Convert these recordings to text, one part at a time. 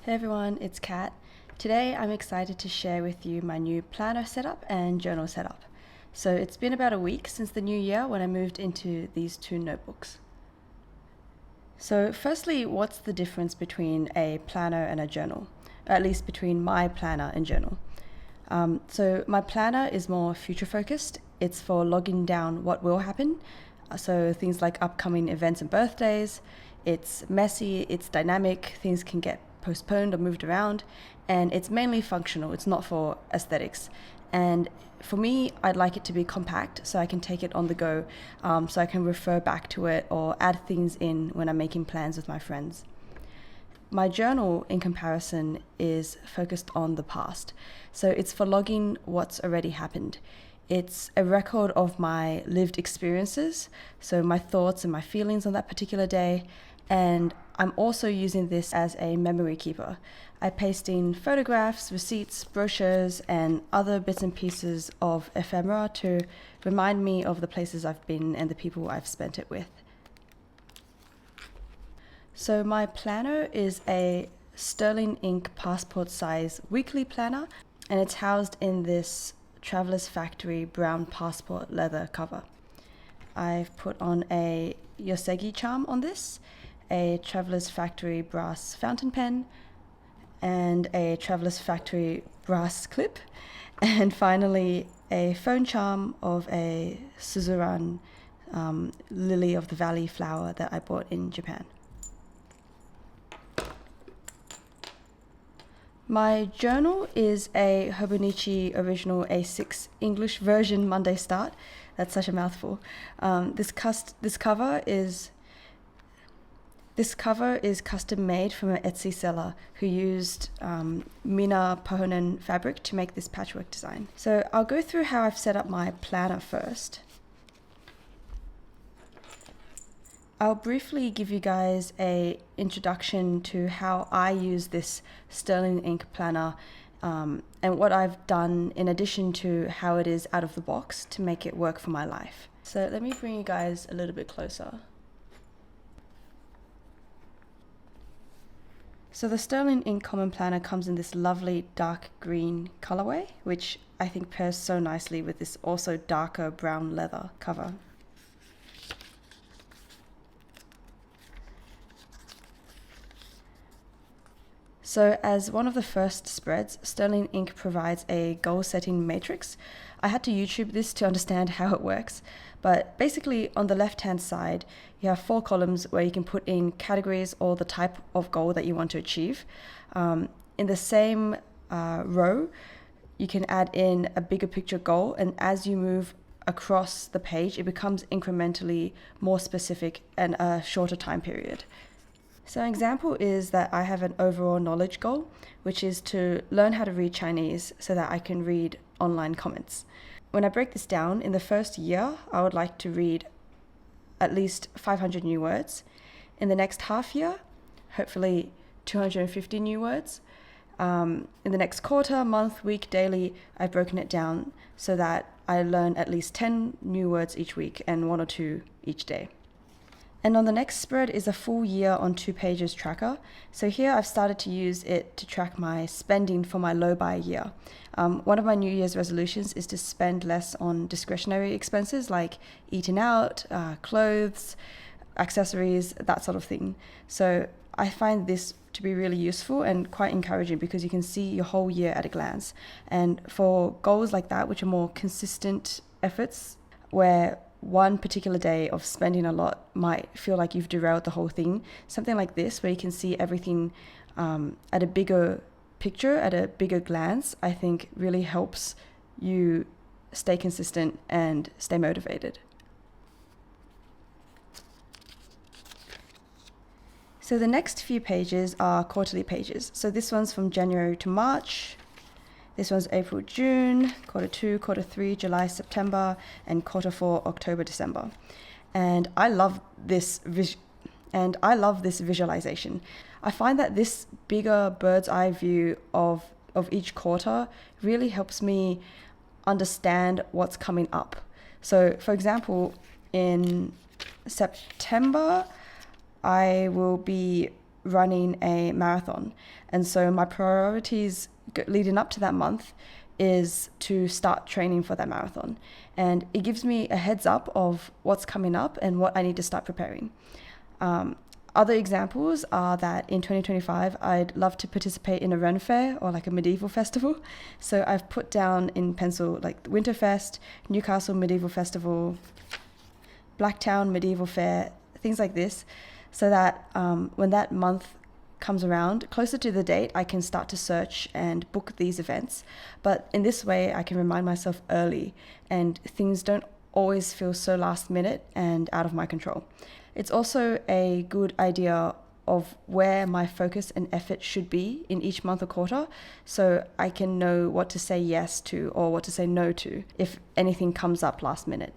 Hey everyone, it's Kat. Today I'm excited to share with you my new planner setup and journal setup. So it's been about a week since the new year when I moved into these two notebooks. So firstly, what's the difference between a planner and a journal? At least between my planner and journal. So my planner is more future focused. It's for logging down what will happen. So things like upcoming events and birthdays. It's messy, it's dynamic, things can get postponed or moved around, and it's mainly functional. It's not for aesthetics. And for me, I'd like it to be compact so I can take it on the go, so I can refer back to it or add things in when I'm making plans with my friends. My journal, in comparison, is focused on the past. So it's for logging what's already happened. It's a record of my lived experiences, so my thoughts and my feelings on that particular day. And I'm also using this as a memory keeper. I paste in photographs, receipts, brochures, and other bits and pieces of ephemera to remind me of the places I've been and the people I've spent it with. So my planner is a sterling ink passport size weekly planner, and it's housed in this Traveler's Factory brown passport leather cover. I've put on a Yosegi charm on this, a Traveler's Factory brass fountain pen, and a Traveler's Factory brass clip, and finally a phone charm of a Suzuran lily of the valley flower that I bought in Japan. My journal is a Hobonichi Original A6 English version Monday Start. That's such a mouthful. This cover is custom made from an Etsy seller who used Mina Pohonen fabric to make this patchwork design. So I'll go through how I've set up my planner first. I'll briefly give you guys an introduction to how I use this sterling ink planner and what I've done in addition to how it is out of the box to make it work for my life. So let me bring you guys a little bit closer. So the sterling ink common planner comes in this lovely dark green colorway, which I think pairs so nicely with this also darker brown leather cover. So as one of the first spreads, Sterling Ink provides a goal-setting matrix. I had to YouTube this to understand how it works, but basically on the left-hand side, you have 4 columns where you can put in categories or the type of goal that you want to achieve. In the same row, you can add in a bigger picture goal, and as you move across the page, it becomes incrementally more specific and a shorter time period. So an example is that I have an overall knowledge goal, which is to learn how to read Chinese so that I can read online comments. When I break this down, in the first year, I would like to read at least 500 new words. In the next half year, hopefully 250 new words. In the next quarter, month, week, daily, I've broken it down so that I learn at least 10 new words each week and 1 or 2 each day. And on the next spread is a full year on 2 pages tracker. So here I've started to use it to track my spending for my low buy year. One of my New Year's resolutions is to spend less on discretionary expenses like eating out, clothes, accessories, that sort of thing. So I find this to be really useful and quite encouraging because you can see your whole year at a glance. And for goals like that, which are more consistent efforts, where one particular day of spending a lot might feel like you've derailed the whole thing. Something like this, where you can see everything at a bigger picture, at a bigger glance, I think really helps you stay consistent and stay motivated. So the next few pages are quarterly pages. So this one's from January to March. This one's April, June, quarter 2, quarter 3, July, September, and quarter 4, October, December. And I love this visualization. I find that this bigger bird's eye view of each quarter really helps me understand what's coming up. So for example, in September, I will be running a marathon. And so my priorities leading up to that month is to start training for that marathon. And it gives me a heads up of what's coming up and what I need to start preparing. Other examples are that in 2025, I'd love to participate in a Ren fair or like a medieval festival. So I've put down in pencil like Winterfest, Newcastle Medieval Festival, Blacktown Medieval Fair, things like this, so that when that month comes around, closer to the date, I can start to search and book these events. But in this way, I can remind myself early and things don't always feel so last minute and out of my control. It's also a good idea of where my focus and effort should be in each month or quarter, so I can know what to say yes to or what to say no to if anything comes up last minute.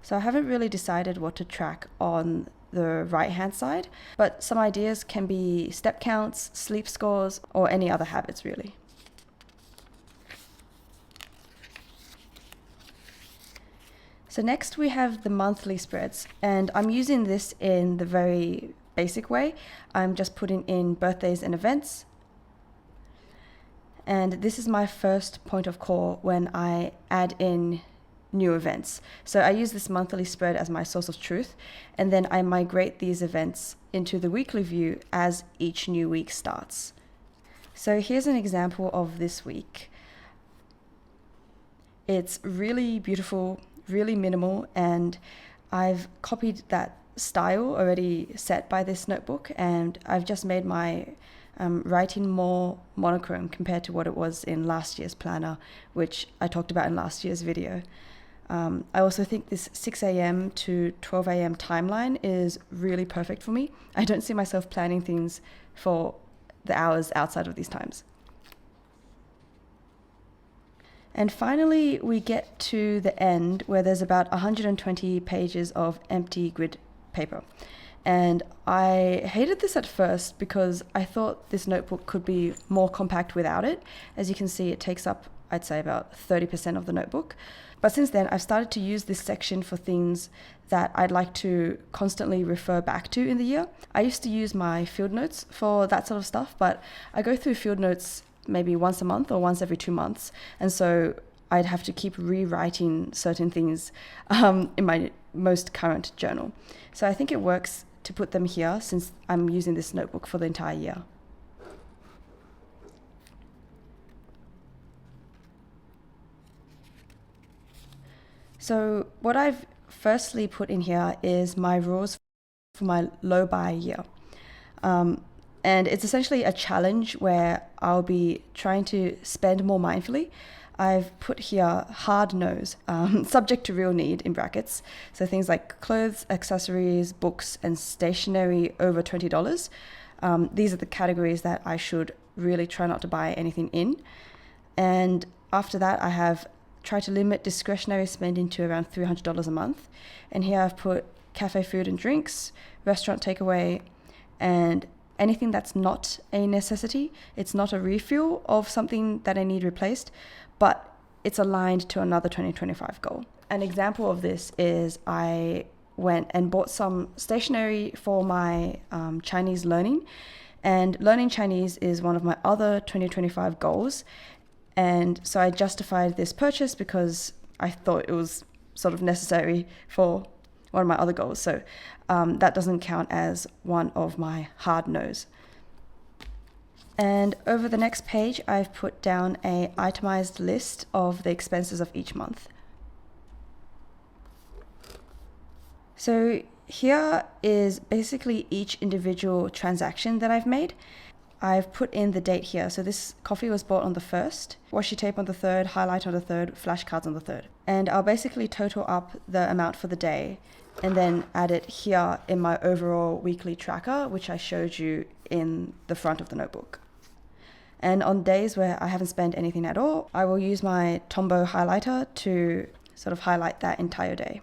So I haven't really decided what to track on the right-hand side, but some ideas can be step counts, sleep scores, or any other habits really. So next we have the monthly spreads, and I'm using this in the very basic way. I'm just putting in birthdays and events. And this is my first point of call when I add in new events. So I use this monthly spread as my source of truth, and then I migrate these events into the weekly view as each new week starts. So here's an example of this week. It's really beautiful, really minimal, and I've copied that style already set by this notebook, and I've just made my writing more monochrome compared to what it was in last year's planner, which I talked about in last year's video. I also think this 6 a.m. to 12 a.m. timeline is really perfect for me. I don't see myself planning things for the hours outside of these times. And finally, we get to the end where there's about 120 pages of empty grid paper. And I hated this at first because I thought this notebook could be more compact without it. As you can see, it takes up, I'd say, about 30% of the notebook. But since then, I've started to use this section for things that I'd like to constantly refer back to in the year. I used to use my field notes for that sort of stuff, but I go through field notes maybe once a month or once every 2 months. And so I'd have to keep rewriting certain things in my most current journal. So I think it works to put them here since I'm using this notebook for the entire year. So what I've firstly put in here is my rules for my low buy year. And it's essentially a challenge where I'll be trying to spend more mindfully. I've put here hard no's, subject to real need in brackets. So things like clothes, accessories, books, and stationery over $20. These are the categories that I should really try not to buy anything in. And after that, I have tried to limit discretionary spending to around $300 a month. And here I've put cafe food and drinks, restaurant takeaway, and anything that's not a necessity. It's not a refuel of something that I need replaced, but it's aligned to another 2025 goal. An example of this is I went and bought some stationery for my Chinese learning, and learning Chinese is one of my other 2025 goals. And so I justified this purchase because I thought it was sort of necessary for one of my other goals. So that doesn't count as one of my hard no's. And over the next page, I've put down an itemized list of the expenses of each month. So here is basically each individual transaction that I've made. I've put in the date here. So this coffee was bought on the 1st, washi tape on the 3rd, highlight on the 3rd, flashcards on the 3rd. And I'll basically total up the amount for the day and then add it here in my overall weekly tracker, which I showed you in the front of the notebook. And on days where I haven't spent anything at all, I will use my Tombow highlighter to sort of highlight that entire day.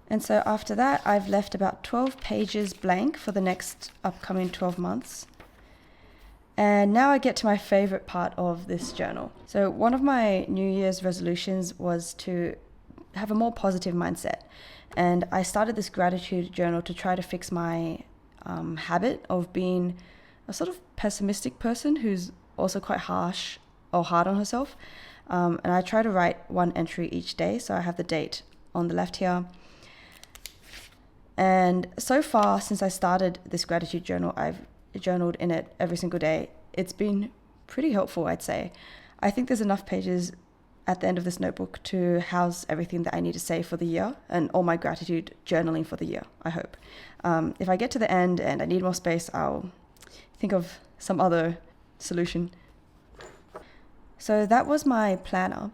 And so after that, I've left about 12 pages blank for the next upcoming 12 months. And now I get to my favorite part of this journal. So one of my New Year's resolutions was to have a more positive mindset. And I started this gratitude journal to try to fix my habit of being a sort of pessimistic person who's also quite harsh or hard on herself. And I try to write one entry each day. So I have the date on the left here. And so far, since I started this gratitude journal, I've journaled in it every single day. It's been pretty helpful, I'd say. I think there's enough pages at the end of this notebook to house everything that I need to say for the year and all my gratitude journaling for the year, I hope. If I get to the end and I need more space, I'll think of some other solution. So that was my planner.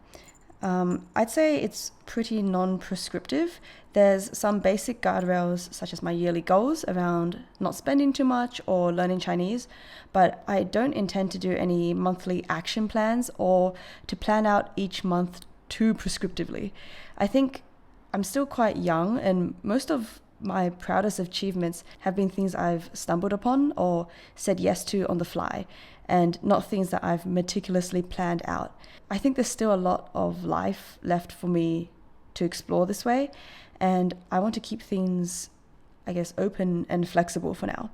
I'd say it's pretty non-prescriptive. There's some basic guardrails, such as my yearly goals around not spending too much or learning Chinese, but I don't intend to do any monthly action plans or to plan out each month too prescriptively. I think I'm still quite young, and most of my proudest achievements have been things I've stumbled upon or said yes to on the fly, and not things that I've meticulously planned out. I think there's still a lot of life left for me to explore this way, and I want to keep things, I guess, open and flexible for now.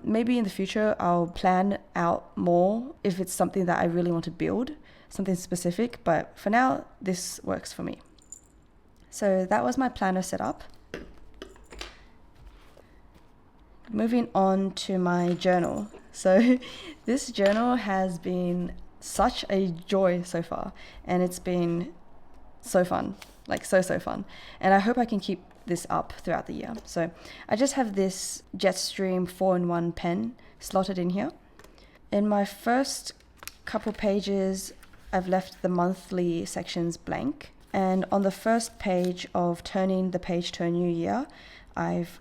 Maybe in the future I'll plan out more if it's something that I really want to build, something specific, but for now this works for me. So that was my planner setup. Moving on to my journal. So this journal has been such a joy so far, and it's been so fun, like so fun. And I hope I can keep this up throughout the year. So I just have this Jetstream 4-in-1 pen slotted in here. In my first couple pages, I've left the monthly sections blank. And on the first page of turning the page to a new year, I've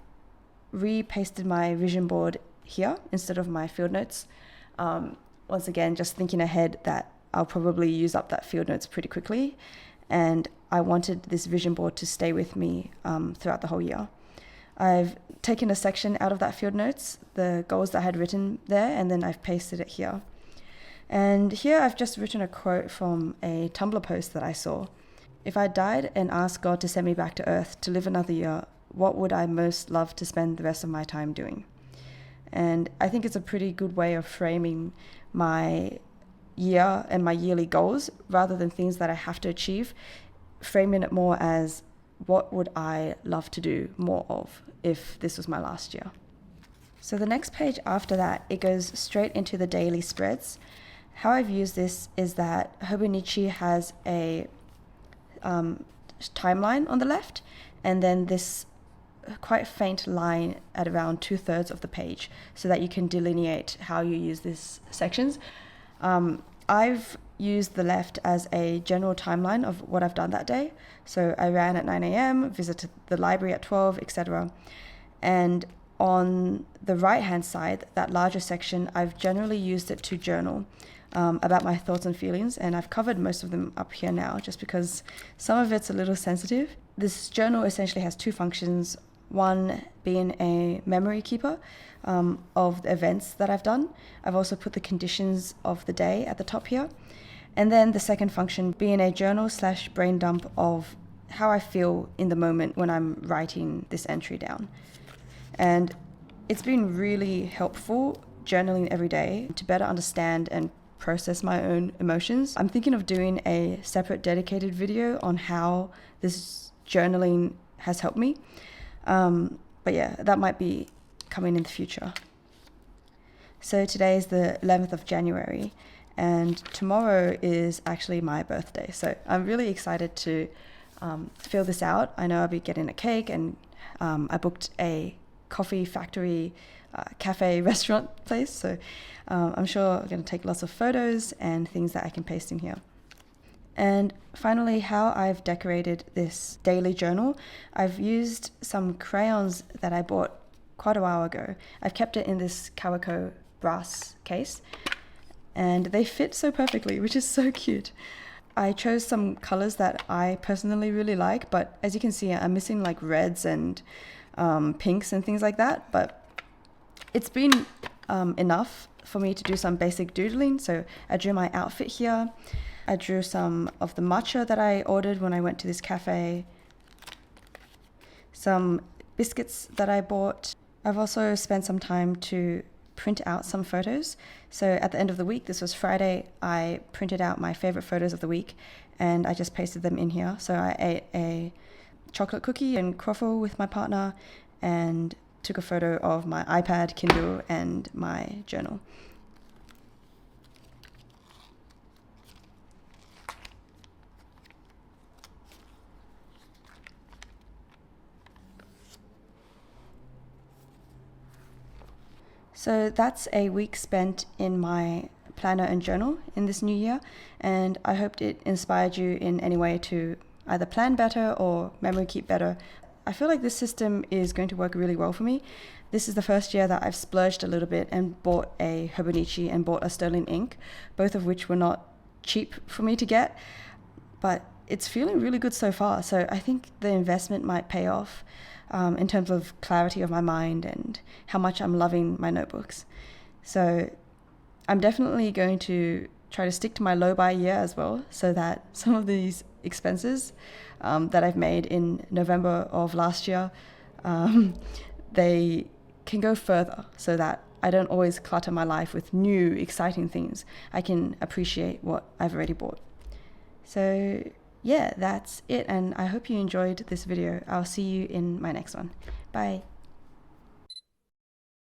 repasted my vision board here instead of my field notes. Once again, just thinking ahead that I'll probably use up that field notes pretty quickly, and I wanted this vision board to stay with me throughout the whole year. I've taken a section out of that field notes, the goals that I had written there, and then I've pasted it here. And here I've just written a quote from a Tumblr post that I saw. If I died and asked God to send me back to Earth to live another year, what would I most love to spend the rest of my time doing? And I think it's a pretty good way of framing my year and my yearly goals, rather than things that I have to achieve, framing it more as what would I love to do more of if this was my last year. So the next page after that, it goes straight into the daily spreads. How I've used this is that Hobonichi has a timeline on the left, and then this quite faint line at around 2/3 of the page, so that you can delineate how you use these sections. I've used the left as a general timeline of what I've done that day. So I ran at 9 a.m., visited the library at 12, etc. And on the right-hand side, that larger section, I've generally used it to journal about my thoughts and feelings, and I've covered most of them up here now just because some of it's a little sensitive. This journal essentially has two functions. One being a memory keeper of the events that I've done. I've also put the conditions of the day at the top here. And then the second function being a journal/brain dump of how I feel in the moment when I'm writing this entry down. And it's been really helpful journaling every day to better understand and process my own emotions. I'm thinking of doing a separate dedicated video on how this journaling has helped me. But yeah, that might be coming in the future. So today is the 11th of January, and tomorrow is actually my birthday. So I'm really excited to fill this out. I know I'll be getting a cake, and I booked a coffee factory cafe restaurant place. So I'm sure I'm going to take lots of photos and things that I can paste in here. And finally, how I've decorated this daily journal. I've used some crayons that I bought quite a while ago. I've kept it in this Kawako brass case, and they fit so perfectly, which is so cute. I chose some colors that I personally really like, but as you can see, I'm missing like reds and pinks and things like that, but it's been enough for me to do some basic doodling. So I drew my outfit here. I drew some of the matcha that I ordered when I went to this cafe, some biscuits that I bought. I've also spent some time to print out some photos. So at the end of the week, this was Friday, I printed out my favorite photos of the week and I just pasted them in here. So I ate a chocolate cookie and croffle with my partner and took a photo of my iPad, Kindle, and my journal. So that's a week spent in my planner and journal in this new year, and I hoped it inspired you in any way to either plan better or memory keep better. I feel like this system is going to work really well for me. This is the first year that I've splurged a little bit and bought a Hobonichi and bought a sterling ink, both of which were not cheap for me to get, but it's feeling really good so far. So I think the investment might pay off in terms of clarity of my mind and how much I'm loving my notebooks. So I'm definitely going to try to stick to my low buy year as well, so that some of these expenses that I've made in November of last year, they can go further, so that I don't always clutter my life with new exciting things. I can appreciate what I've already bought. So yeah, that's it, and I hope you enjoyed this video. I'll see you in my next one. Bye.